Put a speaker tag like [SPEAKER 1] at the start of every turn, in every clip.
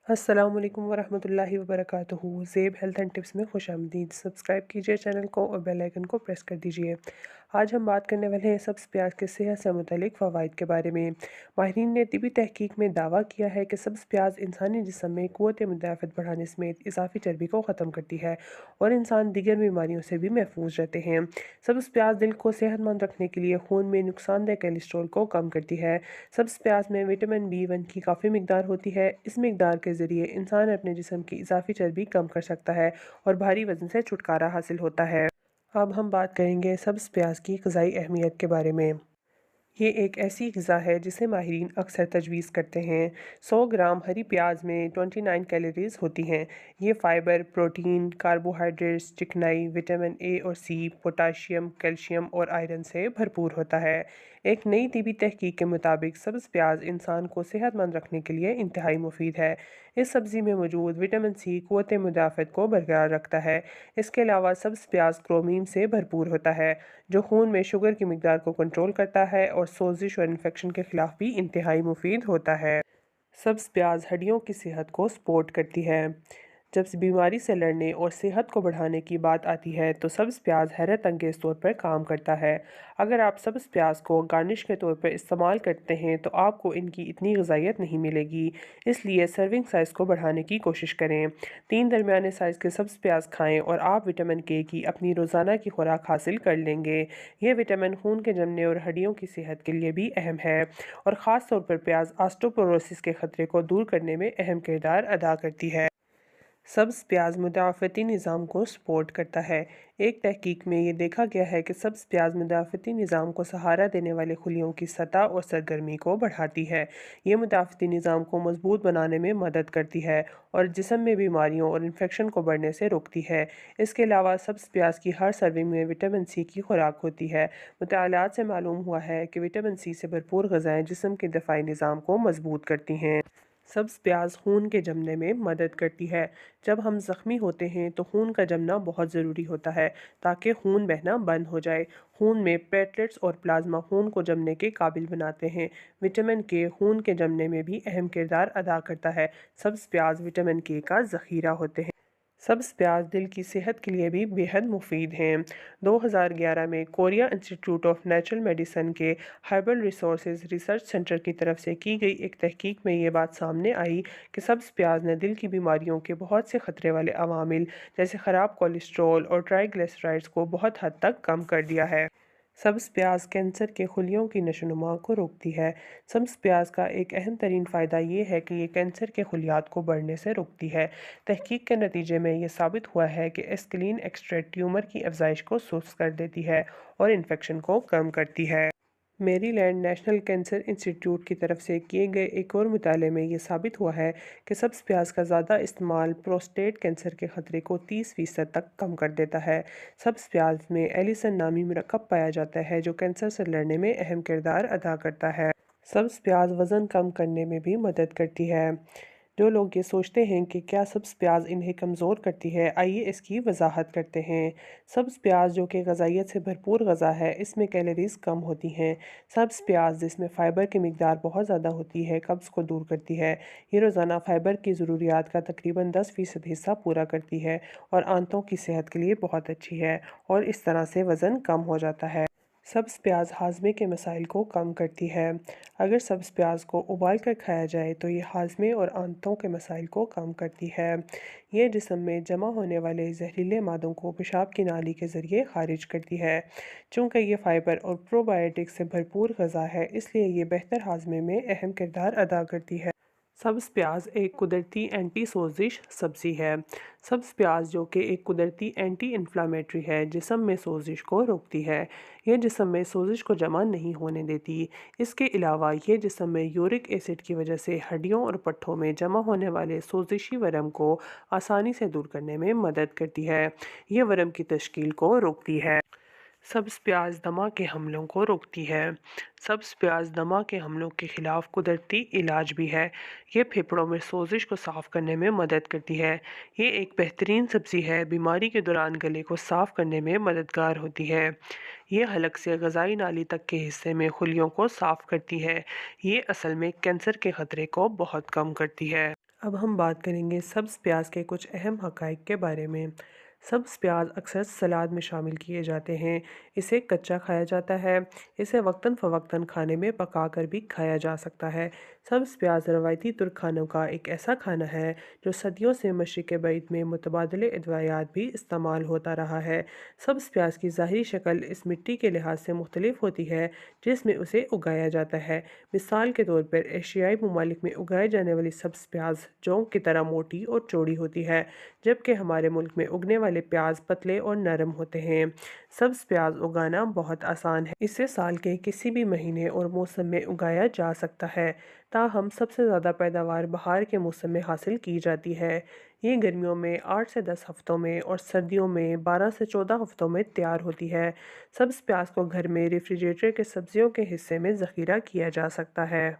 [SPEAKER 1] अस्सलाम वालेकुम वरहमतुल्लाहि वबरकातुहू। ज़ेब हेल्थ एंड टिप्स में खुश आमदीद। सब्सक्राइब कीजिए चैनल को और बेल आइकन को प्रेस कर दीजिए। आज हम बात करने वाले हैं सब्ज़ प्याज के सेहत से मुतल्लिक फ़वाइद के बारे में। माहिरीन ने तिबी तहकीक में दावा किया है कि सब्ज़ प्याज इंसानी जिस्म में क़ुव्वत मुदाफ़त बढ़ाने समेत इज़ाफ़ी चर्बी को ख़त्म करती है और इंसान दीगर बीमारियों से भी महफूज रहते हैं। सब्ज़ प्याज दिल को सेहतमंद रखने के लिए खून में नुकसानदेह कोलेस्ट्रॉल को कम करती है। सब्ज़ प्याज में विटामिन B1 की काफ़ी मिकदार होती है। इस मिकदार के ज़रिए इंसान अपने जिस्म की इज़ाफ़ी चर्बी कम कर सकता है और भारी वज़न से छुटकारा हासिल होता है। अब हम बात करेंगे सब्ज़ प्याज की ग़िज़ाई अहमियत के बारे में। ये एक ऐसी ग़िज़ा है जिसे माहिरीन अक्सर तजवीज़ करते हैं। 100 ग्राम हरी प्याज में 29 कैलोरीज़ होती हैं। ये फ़ाइबर, प्रोटीन, कार्बोहाइड्रेट्स, चिकनाई, विटामिन A और C, पोटाशियम, कैल्शियम और आयरन से भरपूर होता है। एक नई तिबी तहकीक के मुताबिक सब्ज़ प्याज इंसान को सेहतमंद रखने के लिए इंतहाई मुफीद है। इस सब्ज़ी में मौजूद विटामिन C क़ुव्वत मुदाफ़त को बरकरार रखता है। इसके अलावा सब्ज़ प्याज क्रोमीन से भरपूर होता है, जो खून में शुगर की मिकदार को कंट्रोल करता है और सोजिश और इन्फेक्शन के ख़िलाफ़ भी इंतहाई मुफीद होता है। सब्ज़ प्याज हड्डियों की सेहत को सपोर्ट करती है। जब बीमारी से लड़ने और सेहत को बढ़ाने की बात आती है तो सब्ज़ प्याज हैरत अंगेज़ तौर पर काम करता है। अगर आप सब्ज़ प्याज को गार्निश के तौर पर इस्तेमाल करते हैं तो आपको इनकी इतनी ग़िज़ाइयत नहीं मिलेगी, इसलिए सर्विंग साइज़ को बढ़ाने की कोशिश करें। 3 दरमियाने साइज़ के सब्ज़ प्याज खाएँ और आप विटामिन K की अपनी रोज़ाना की खुराक हासिल कर लेंगे। यह विटामिन खून के जमने और हड्डियों की सेहत के लिए भी अहम है और ख़ास तौर पर प्याज ऑस्टियोपोरोसिस के ख़तरे को दूर करने में अहम किरदार अदा करती है। सब्ज़ प्याज मुदाफ़ती निज़ाम को सपोर्ट करता है। एक तहकीक में ये देखा गया है कि सब्ज़ प्याज मुदाफ़ती निज़ाम को सहारा देने वाले खुलियों की सतह और सरगर्मी को बढ़ाती है। ये मुदाफ़ती निज़ाम को मजबूत बनाने में मदद करती है और जिस्म में बीमारियों और इन्फेक्शन को बढ़ने से रोकती है। इसके अलावा सब्ज़ प्याज की हर सर्विंग में विटामिन C की खुराक होती है। मुतालात से मालूम हुआ है कि विटामिन C से भरपूर ग़िज़ाएँ जिस्म के दफ़ाई निज़ाम को मजबूत करती हैं। सब्ज़ प्याज खून के जमने में मदद करती है। जब हम ज़ख्मी होते हैं तो खून का जमना बहुत ज़रूरी होता है ताकि खून बहना बंद हो जाए। खून में प्लेटलेट्स और प्लाज्मा खून को जमने के काबिल बनाते हैं। विटामिन K खून के जमने में भी अहम किरदार अदा करता है। सब्ज़ प्याज विटामिन K का ज़ख़ीरा होते हैं। सब्ज़ प्याज दिल की सेहत के लिए भी बेहद मुफीद हैं। 2011 में Korea institute of natural medicine के हर्बल रिसोर्सेज रिसर्च सेंटर की तरफ से की गई एक तहकीक में ये बात सामने आई कि सब्ज़ प्याज ने दिल की बीमारियों के बहुत से ख़तरे वाले अवामिल जैसे ख़राब कोलेस्ट्रॉल और ट्राइग्लिसराइड्स को बहुत हद तक कम कर दिया है। सब्ज़ प्याज कैंसर के खुलियों की नशोनुमा को रोकती है। सब्ज़ प्याज का एक अहम तरीन फ़ायदा ये है कि ये कैंसर के खुलियात को बढ़ने से रोकती है। तहकीक के नतीजे में ये साबित हुआ है कि एस्केलिन एक्सट्रैक्ट ट्यूमर की अफजाइश को सुस्त कर देती है और इन्फेक्शन को कम करती है। मेरीलैंड नेशनल कैंसर इंस्टीट्यूट की तरफ से किए गए एक और मुताले में ये साबित हुआ है कि सब्ज़ प्याज का ज़्यादा इस्तेमाल प्रोस्टेट कैंसर के ख़तरे को 30% तक कम कर देता है। सब्ज़ प्याज में एलिसन नामी मरकब पाया जाता है जो कैंसर से लड़ने में अहम किरदार अदा करता है। सब्ज़ प्याज वज़न कम करने में भी मदद करती है। जो लोग ये सोचते हैं कि क्या सब्ज़ प्याज इन्हें कमज़ोर करती है, आइए इसकी वजाहत करते हैं। सब्ज़ प्याज जो कि ग़िज़ाइयत से भरपूर ग़िज़ा है, इसमें कैलोरीज़ कम होती हैं। सब्ज़ प्याज जिसमें फ़ाइबर की मिकदार बहुत ज़्यादा होती है, कब्ज़ को दूर करती है। ये रोज़ाना फ़ाइबर की ज़रूरियात का तकरीबन 10% हिस्सा पूरा करती है और आंतों की सेहत के लिए बहुत अच्छी है और इस तरह से वज़न कम हो जाता है। सब्ज़ प्याज हाज़मे के मसाइल को कम करती है। अगर सब्ज़ प्याज को उबाल कर खाया जाए तो ये हाज़मे और आंतों के मसाइल को कम करती है। ये जिस्म में जमा होने वाले जहरीले मादों को पेशाब की नाली के ज़रिए खारिज करती है। चूँकि ये फ़ाइबर और प्रोबायोटिक्स से भरपूर ग़िज़ा है, इसलिए ये बेहतर हाज़मे में अहम किरदार अदा करती है। सब्ज़ प्याज एक कुदरती एंटी सोजिश सब्ज़ी है। सब्ज़ प्याज जो कि एक कुदरती एंटी इन्फ्लामेटरी है, जिस्म में सोजिश को रोकती है। यह जिस्म में सोजिश को जमा नहीं होने देती। इसके अलावा ये जिस्म में यूरिक एसिड की वजह से हड्डियों और पट्ठों में जमा होने वाले सोजिशी वरम को आसानी से दूर करने में मदद करती है। ये वरम की तश्कील को रोकती है। सब्ज़ प्याज दमा के हमलों को रोकती है। सब्ज़ प्याज दमा के हमलों के ख़िलाफ़ कुदरती इलाज भी है। ये फेफड़ों में सोजिश को साफ़ करने में मदद करती है। ये एक बेहतरीन सब्ज़ी है, बीमारी के दौरान गले को साफ़ करने में मददगार होती है। ये हलक से ग़िज़ाई नाली तक के हिस्से में खुलियों को साफ़ करती है। ये असल में कैंसर के ख़तरे को बहुत कम करती है। اب ہم بات کریں گے سبز پیاز کے کچھ اہم حقائق کے بارے میں۔ سبز پیاز اکثر سلاد میں شامل کیے جاتے ہیں۔ اسے کچا کھایا جاتا ہے۔ اسے وقتاً فوقتاً کھانے میں پکا کر بھی کھایا جا سکتا ہے۔ سبز پیاز روایتی ترک کھانوں کا ایک ایسا کھانا ہے جو صدیوں سے مشرق بعید میں متبادل ادویات بھی استعمال ہوتا رہا ہے۔ سبز پیاز کی ظاہری شکل اس مٹی کے لحاظ سے مختلف ہوتی ہے جس میں اسے اگایا جاتا ہے۔ مثال کے طور پر ایشیائی ممالک میں اگائے جانے والی سبز پیاز جوں کی طرح موٹی اور چوڑی ہوتی ہے، جبکہ ہمارے ملک میں اگنے والے پیاز پتلے اور نرم ہوتے ہیں۔ سبز پیاز اگانا بہت آسان ہے۔ اسے سال کے کسی بھی مہینے اور موسم میں اگایا جا سکتا ہے، تاہم سب سے زیادہ پیداوار بہار کے موسم میں حاصل کی جاتی ہے۔ یہ گرمیوں میں 8 سے 10 ہفتوں میں اور سردیوں میں 12 سے 14 ہفتوں میں تیار ہوتی ہے۔ سبز پیاز کو گھر میں ریفریجریٹر کے سبزیوں کے حصے میں ذخیرہ کیا جا سکتا ہے۔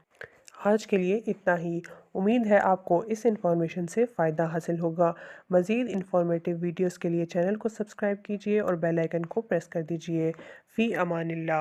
[SPEAKER 1] آج کے لیے اتنا ہی۔ امید ہے آپ کو اس انفارمیشن سے فائدہ حاصل ہوگا۔ مزید انفارمیٹیو ویڈیوز کے لیے چینل کو سبسکرائب کیجیے اور بیل آئیکن کو پریس کر دیجیے۔ فی امان اللہ۔